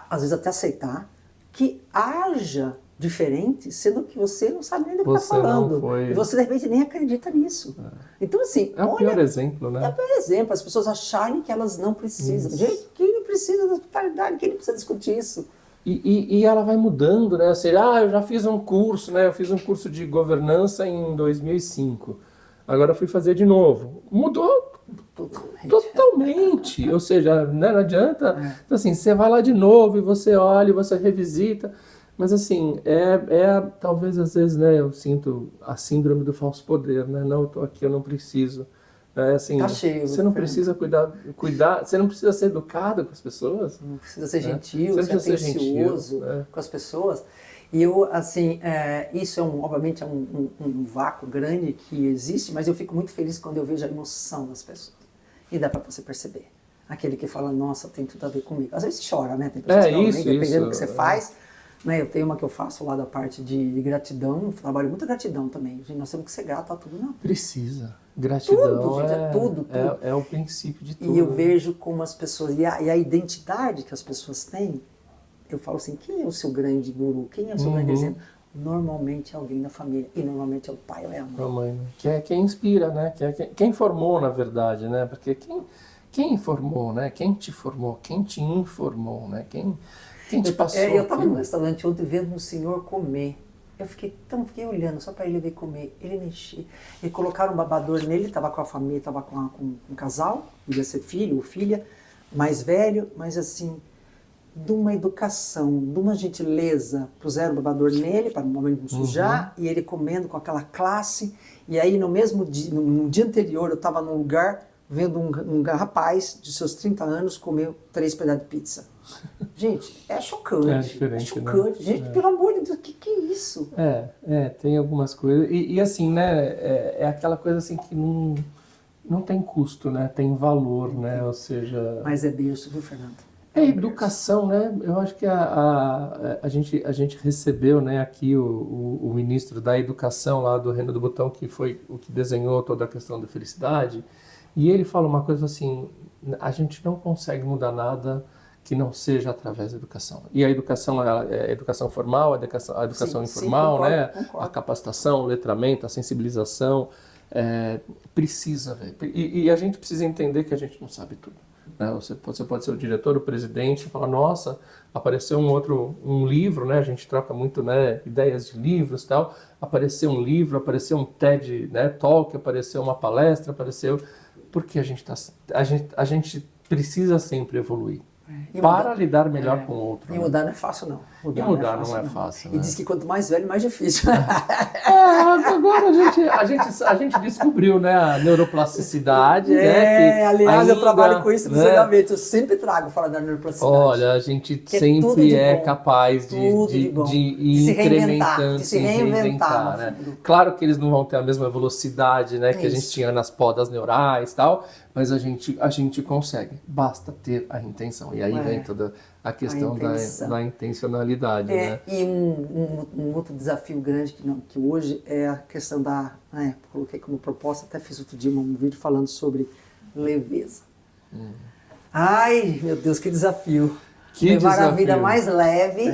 às vezes até aceitar, que haja diferente, sendo que você não sabe nem do que está falando. E você, de repente, nem acredita nisso. Então, assim... É o pior exemplo, né? É o pior exemplo. As pessoas acharem que elas não precisam. Isso. Gente, quem não precisa da hospitalidade? Quem não precisa discutir isso? E ela vai mudando, né? Assim, eu já fiz um curso, né? Eu fiz um curso de governança em 2005. Agora eu fui fazer de novo. Mudou totalmente. Ou seja, né, não adianta. Então, assim, você vai lá de novo e você olha e você revisita. Mas, assim, talvez às vezes, né, eu sinto a síndrome do falso poder, né? Não, eu tô aqui, eu não preciso. Assim, tá cheio, você não precisa cuidar, você não precisa ser educado com as pessoas. Não precisa ser gentil, ser atencioso com as pessoas. E eu, assim, isso obviamente é um vácuo grande que existe, mas eu fico muito feliz quando eu vejo a emoção das pessoas. E dá para você perceber. Aquele que fala, nossa, tem tudo a ver comigo. Às vezes chora, né? Tem pessoas que choram, dependendo do que você faz. Né? Eu tenho uma que eu faço lá da parte de gratidão, eu trabalho muito gratidão também. Gente, nós temos que ser gratos a tudo, não. Precisa. Gratidão tudo, gente, tudo. É o princípio de tudo. E eu vejo como as pessoas, e a identidade que as pessoas têm, eu falo assim, quem é o seu grande guru? Quem é o seu grande exemplo? Normalmente é alguém da família, e normalmente é o pai ou é a mãe. A mãe, que é quem inspira, né? Que é quem formou, na verdade, né? Porque quem formou, né? Quem te formou, quem te informou, né? Quem te passou. Eu estava no restaurante ontem vendo um senhor comer. Eu fiquei olhando só para ele ver comer. Ele mexia. E colocaram um babador nele, ele estava com a família, estava com um casal, devia ser filho ou filha, mais velho, mas assim, de uma educação, de uma gentileza. Puseram o babador nele para no momento não sujar, e ele comendo com aquela classe. E aí no mesmo dia, no dia anterior, eu estava num lugar vendo um rapaz de seus 30 anos comer 3 pedaços de pizza. Gente, é chocante. É diferente, chocante. Né? Gente, pelo amor de Deus, o que é isso? Tem algumas coisas. E assim, né, é aquela coisa assim que não tem custo, né? Tem valor, né? Ou seja... Mas é berço, viu, Fernando? É educação, né? Eu acho que a gente recebeu, né, aqui o ministro da Educação lá do Reino do Botão, que foi o que desenhou toda a questão da felicidade, e ele fala uma coisa assim, a gente não consegue mudar nada que não seja através da educação. E a educação, a educação formal, a educação informal, concordo, né? Concordo. A capacitação, o letramento, a sensibilização, precisa ver. E a gente precisa entender que a gente não sabe tudo. Né? Você pode ser o diretor, o presidente, e falar, nossa, apareceu um livro, né? A gente troca muito, né, ideias de livros e tal. Apareceu um livro, apareceu um TED, né, Talk, apareceu uma palestra, apareceu... Porque a gente precisa sempre evoluir. para lidar melhor com o outro. E mudar não é fácil, não. Mudar não é fácil. E diz que quanto mais velho, mais difícil. Agora a gente descobriu, né, a neuroplasticidade. Né, que aliás, eu ainda, trabalho com isso no né, treinamento. Eu sempre trago falar da neuroplasticidade. Olha, a gente sempre é capaz de ir incrementando, de se reinventar. Né? Claro que eles não vão ter a mesma velocidade, né, que a gente tinha nas podas neurais e tal, mas a gente consegue. Basta ter a intenção. E aí vem toda a questão da intencionalidade. Né? E um outro desafio grande que hoje é a questão coloquei como proposta, até fiz outro dia um vídeo falando sobre leveza. Ai, meu Deus, que desafio. Levar a vida mais leve.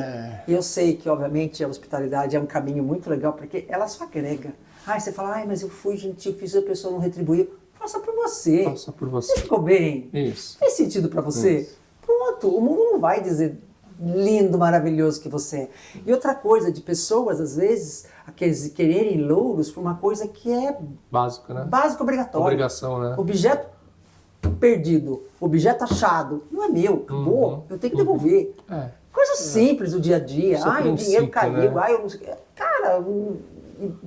E eu sei que, obviamente, a hospitalidade é um caminho muito legal, porque ela só agrega. Você fala, mas eu fui gentil, fiz a pessoa não retribuiu. Faça por você. Faça por você. Você ficou bem? Isso. Fez sentido pra você? Isso. Pronto, o mundo não vai dizer lindo, maravilhoso que você é. E outra coisa, de pessoas, às vezes, quererem louros por uma coisa que é básico, né? Básico, obrigatório. Obrigação, né? Objeto perdido, objeto achado, não é meu, acabou, eu tenho que devolver. Coisa simples do dia a dia. O dinheiro caiu, né? eu não sei. Cara,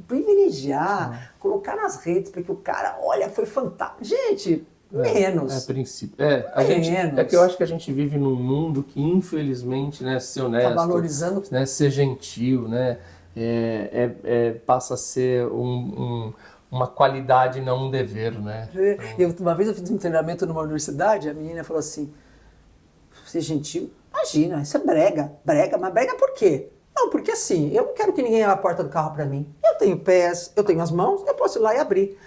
privilegiar, colocar nas redes, porque o cara, olha, foi fantástico. Gente, menos. Princípio. É que eu acho que a gente vive num mundo que, infelizmente, né, ser honesto, tá valorizando, né, ser gentil, né, passa a ser uma qualidade, não um dever, né? Uma vez eu fiz um treinamento numa universidade, a menina falou assim, ser gentil? Imagina, isso é brega. Mas brega por quê? Não, porque assim, eu não quero que ninguém abra a porta do carro pra mim. Eu tenho pés, eu tenho as mãos, eu posso ir lá e abrir.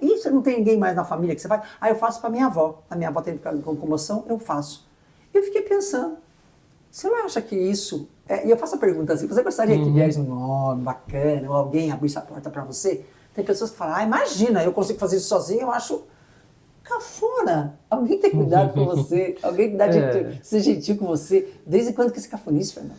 Isso não tem ninguém mais na família que você faz? Eu faço pra minha avó. A minha avó tem que ficar com comoção, eu faço. Eu fiquei pensando, você não acha que isso... E eu faço a pergunta assim, você gostaria que viesse um homem bacana, ou alguém abrisse a porta pra você? Tem pessoas que falam, imagina, eu consigo fazer isso sozinho, eu acho cafona. Alguém tem cuidado com você, alguém dá de ser gentil com você. Desde quando que esse cafonice, Fernando?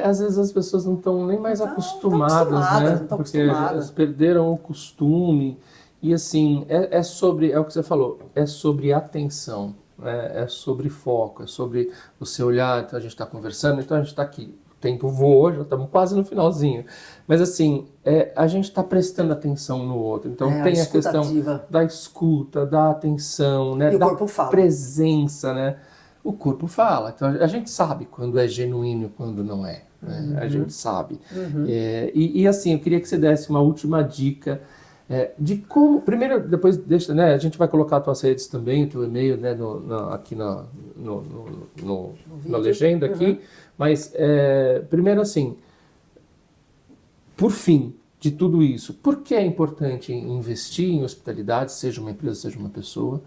Às vezes as pessoas não estão nem mais acostumadas, né? Porque elas perderam o costume. E assim, é o que você falou, é sobre atenção, é sobre foco, é sobre você olhar, então a gente está conversando, então a gente está aqui. O tempo voou, já estamos quase no finalzinho. Mas assim, a gente está prestando atenção no outro. Então tem a questão da escuta, da atenção, né? E o corpo fala. Presença, né? O corpo fala. Então a gente sabe quando é genuíno e quando não é. Né? A gente sabe. E assim, eu queria que você desse uma última dica de como... Primeiro, depois deixa, né? A gente vai colocar as tuas redes também, o teu e-mail, né? Aqui na legenda aqui. Mas, primeiro assim, por fim de tudo isso, por que é importante investir em hospitalidade, seja uma empresa, seja uma pessoa,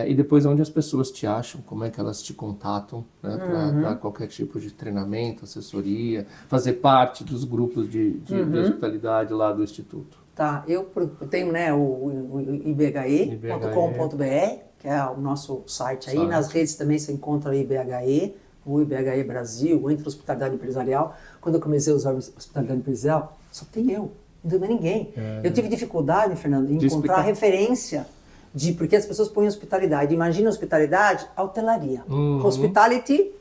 e depois onde as pessoas te acham, como é que elas te contatam, né, para qualquer tipo de treinamento, assessoria, fazer parte dos grupos de hospitalidade lá do Instituto. Tá, eu tenho, né, o ibhe.com.br, que é o nosso site aí, nas redes também você encontra o IBHE, o IBHE Brasil, Entre Hospitalidade Empresarial. Quando eu comecei a usar hospitalidade empresarial, só tem eu, não tem mais ninguém. Eu tive dificuldade, Fernando, em encontrar referência porque as pessoas põem hospitalidade. Imagina hospitalidade, a hotelaria. Hospitality,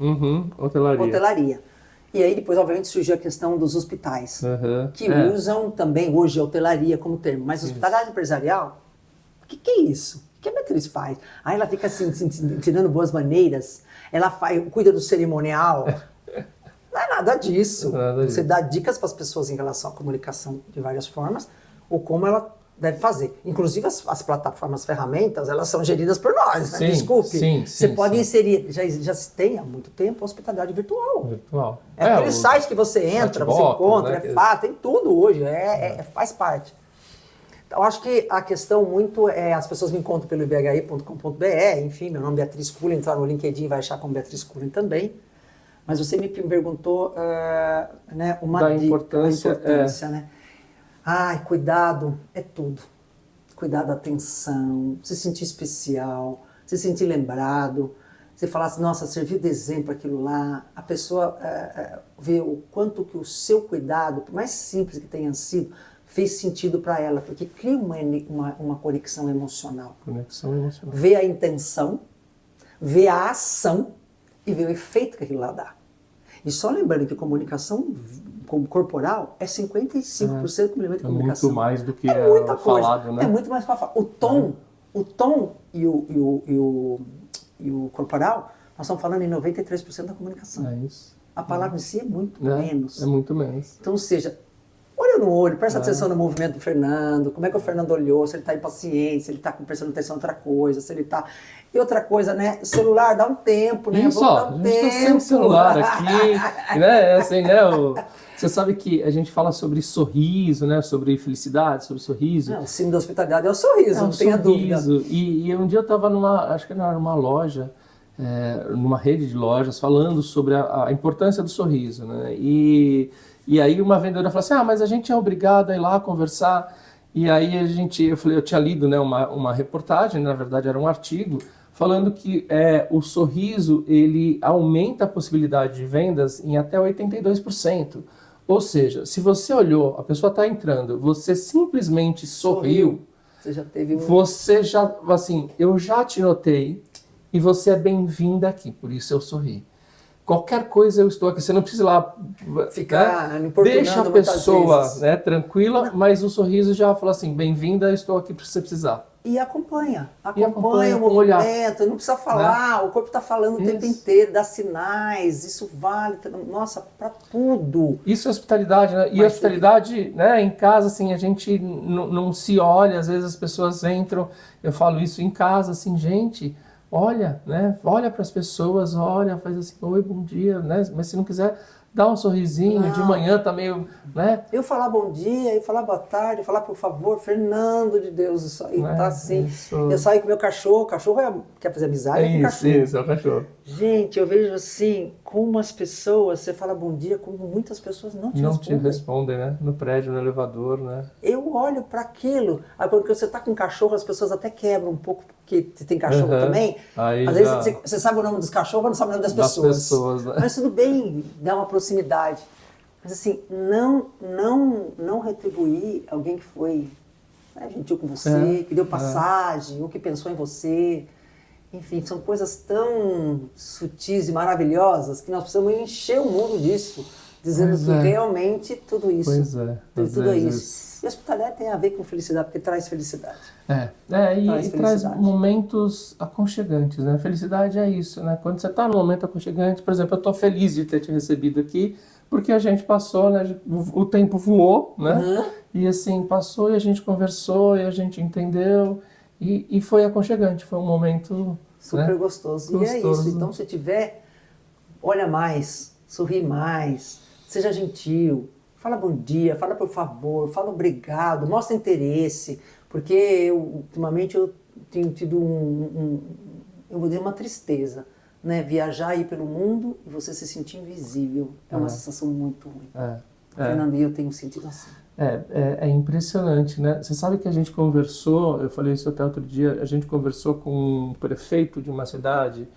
hotelaria. E aí depois, obviamente, surgiu a questão dos hospitais, que usam também hoje a hotelaria como termo. Mas hospitalidade empresarial, o que é isso? O que a Beatriz faz? Aí ela fica assim, ensinando boas maneiras, ela cuida do cerimonial. Não é nada disso. Você dá dicas para as pessoas em relação à comunicação de várias formas, ou como ela deve fazer. Inclusive as plataformas, ferramentas, elas são geridas por nós, né? Desculpe. Você pode inserir, já se tem há muito tempo, hospitalidade virtual. Aquele site que você entra, você encontra, fácil, tem tudo hoje, faz parte. Então, acho que a questão muito as pessoas me encontram pelo ibhi.com.br, enfim, meu nome é Beatriz Cullen, entrar no LinkedIn vai achar como Beatriz Cullen também. Mas você me perguntou né, uma importância, né? Cuidado é tudo. Cuidado, atenção, se sentir especial, se sentir lembrado. Você falar assim, nossa, serviu de exemplo aquilo lá. A pessoa vê o quanto que o seu cuidado, por mais simples que tenha sido, fez sentido para ela, porque cria uma conexão emocional. Vê a intenção, vê a ação e ver o efeito que aquilo lá dá. E só lembrando que a comunicação corporal é 55% do elemento de comunicação. Muito mais do que é muita coisa. falado, né? É muito mais para falar. O tom e o corporal, nós estamos falando em 93% da comunicação. É isso. A palavra em si é muito menos. É muito menos. Então, ou seja, olha no olho, presta atenção no movimento do Fernando, como é que o Fernando olhou, se ele está impaciente, se ele está prestando atenção em outra coisa, se ele está... E outra coisa, né? O celular dá um tempo, né? Isso, ó, a gente tá sem o celular aqui, né? Assim, né? Você sabe que a gente fala sobre sorriso, né? Sobre felicidade, sobre sorriso. O símbolo da hospitalidade é o sorriso, não tenha dúvida. E um dia eu estava acho que era numa loja, numa rede de lojas, falando sobre a importância do sorriso, né? E aí uma vendedora falou assim, mas a gente é obrigado a ir lá conversar. E aí eu tinha lido, né, uma reportagem, na verdade era um artigo, falando que o sorriso ele aumenta a possibilidade de vendas em até 82%. Ou seja, se você olhou, a pessoa está entrando, você simplesmente sorriu, você já teve assim, eu já te notei e você é bem-vinda aqui, por isso eu sorri. Qualquer coisa eu estou aqui, você não precisa ir lá ficar deixa a pessoa tranquila, mas o sorriso já fala assim, bem-vinda, estou aqui para você precisar. E acompanha o movimento, olhar. Não precisa falar, o corpo está falando o tempo inteiro, dá sinais, isso vale, nossa, para tudo. Isso é hospitalidade, né? E a hospitalidade, né, em casa, assim, a gente não se olha, às vezes as pessoas entram, eu falo isso em casa, assim, gente, olha, né, olha para as pessoas, olha, faz assim, oi, bom dia, né, mas se não quiser... Dá um sorrisinho, de manhã tá meio, né? Eu falar bom dia, eu falar boa tarde, eu falar por favor, Fernando de Deus, isso aí tá assim. Isso. Eu saio com meu cachorro quer fazer amizade com o cachorro. Isso, é o cachorro. Gente, eu vejo assim, como as pessoas, você fala bom dia, como muitas pessoas não te respondem, né? No prédio, no elevador, né? Eu olho para aquilo, aí quando você tá com cachorro, as pessoas até quebram um pouco, porque tem cachorro também. Aí às vezes você sabe o nome dos cachorros, mas não sabe o nome das pessoas. Né? Mas tudo bem, dá uma proximidade. Mas assim, não retribuir alguém que foi gentil com você, que deu passagem, ou que pensou em você. Enfim, são coisas tão sutis e maravilhosas que nós precisamos encher o mundo disso, dizendo que realmente tudo isso. Tudo isso. E a hospitalidade tem a ver com felicidade, porque traz felicidade. E traz momentos aconchegantes, né? Felicidade é isso, né? Quando você está num momento aconchegante, por exemplo, eu estou feliz de ter te recebido aqui, porque a gente passou, né? O tempo voou, né? E assim, passou e a gente conversou e a gente entendeu e foi aconchegante, foi um momento super gostoso. E é isso, então se tiver, olha mais, sorri mais, seja gentil, fala bom dia, fala por favor, fala obrigado, mostra interesse, porque ultimamente eu tenho tido eu vou dizer uma tristeza, né? Viajar aí pelo mundo e você se sentir invisível é uma sensação muito ruim. Fernando e eu tenho sentido assim. É impressionante, né? Você sabe que a gente conversou, eu falei isso até outro dia, a gente conversou com um prefeito de uma cidade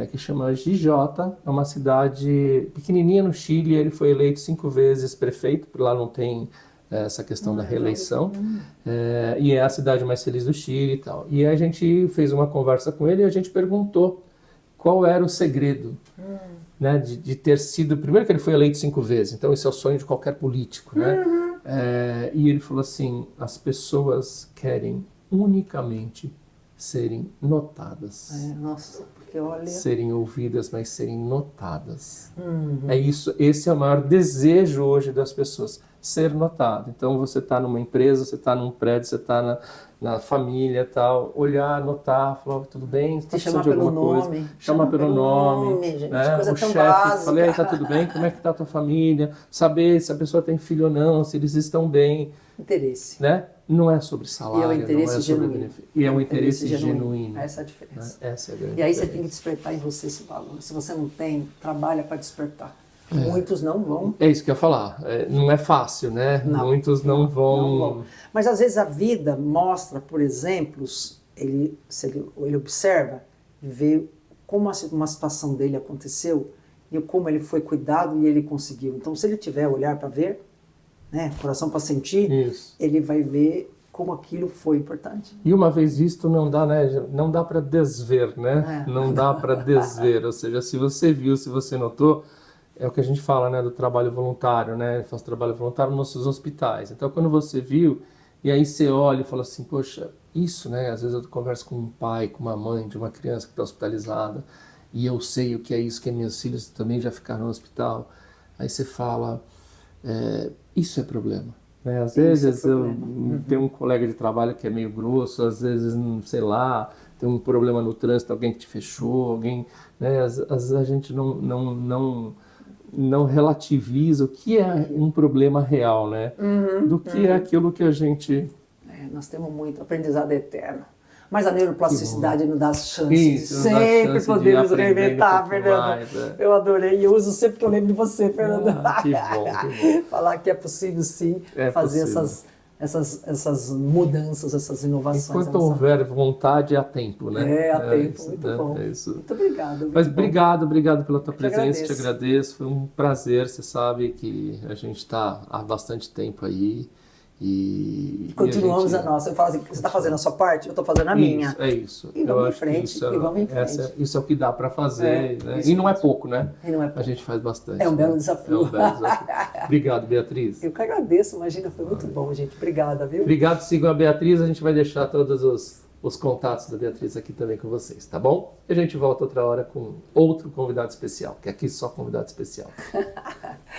que chama Gijota, é uma cidade pequenininha no Chile, ele foi eleito 5 vezes prefeito, por lá não tem essa questão da reeleição, e é a cidade mais feliz do Chile e tal. E a gente fez uma conversa com ele e a gente perguntou qual era o segredo, né, de ter sido... Primeiro que ele foi eleito 5 vezes, então esse é o sonho de qualquer político, né? E ele falou assim, as pessoas querem unicamente serem notadas. Nossa, porque olha... Serem ouvidas, mas serem notadas. É isso, esse é o maior desejo hoje das pessoas, ser notado. Então você está numa empresa, você está num prédio, você está na família, tal, olhar, notar, falar, tudo bem? Tá chamar de alguma coisa? Chamar pelo nome, gente, né? Coisa o tão chefe, básica. falei, tá tudo bem? Como é que tá a tua família? Saber se a pessoa tem filho ou não, se eles estão bem. Interesse. Né? Não é sobre salário, e é o interesse não é sobre benefício. E é um interesse genuíno. Essa é a diferença. Né? Essa é a grande e aí diferença. você tem que despertar em você esse valor. Se você não tem, trabalha para despertar. Muitos não vão. É isso que eu ia falar. Não é fácil, né? Muitos não vão. Mas às vezes a vida mostra, por exemplo, ele observa e vê como uma situação dele aconteceu e como ele foi cuidado e ele conseguiu. Então, se ele tiver olhar para ver, né, coração para sentir, ele vai ver como aquilo foi importante. E uma vez visto, não dá, né? Não dá para desver, né? É. Não dá para desver. Ou seja, se você viu, se você notou, é o que a gente fala, né? Do trabalho voluntário, né? Eu faço trabalho voluntário nos hospitais. Então, quando você viu, e aí você olha e fala assim, poxa, isso, né? Às vezes eu converso com um pai, com uma mãe de uma criança que está hospitalizada, e eu sei o que é isso, que meus filhos também já ficaram no hospital. Aí você fala, isso é problema. Né? Às vezes eu tenho um colega de trabalho que é meio grosso, às vezes, sei lá, tem um problema no trânsito, alguém que te fechou, alguém, né? Às vezes a gente não relativiza o que é um problema real, né? Do que é aquilo que a gente... Nós temos muito aprendizado eterno. Mas a neuroplasticidade nos dá as chances Isso, de nos dá a sempre chance de podemos aprender reinventar, um pouco Fernando. mais, Eu adorei e eu uso sempre que eu lembro de você, Fernando. Que bom, que bom. Falar que é possível sim É fazer possível. essas mudanças, essas inovações. Enquanto houver vontade, há tempo, né? Há tempo, isso, muito né? bom. É isso. Muito obrigado. Mas muito bom. obrigado pela tua que presença, te agradeço. agradeço. Foi um prazer, você sabe que a gente está há bastante tempo aí. E Continuamos a nossa. Eu falo assim, você está fazendo a sua parte, eu estou fazendo a minha. É isso. E vamos em frente, e vamos em frente. Isso é o que dá para fazer. Né? isso E não é pouco, né? E não é pouco. A gente faz bastante. É um belo né? desafio. É um belo desafio. Obrigado, Beatriz. Eu que agradeço, imagina, foi muito bom, gente. Obrigada, viu? Obrigado, sigam a Beatriz. A gente vai deixar todos os contatos da Beatriz aqui também com vocês, tá bom? E a gente volta outra hora com outro convidado especial, que aqui só convidado especial.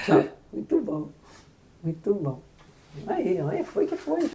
Tchau. Muito bom. Muito bom. Aí, foi que foi.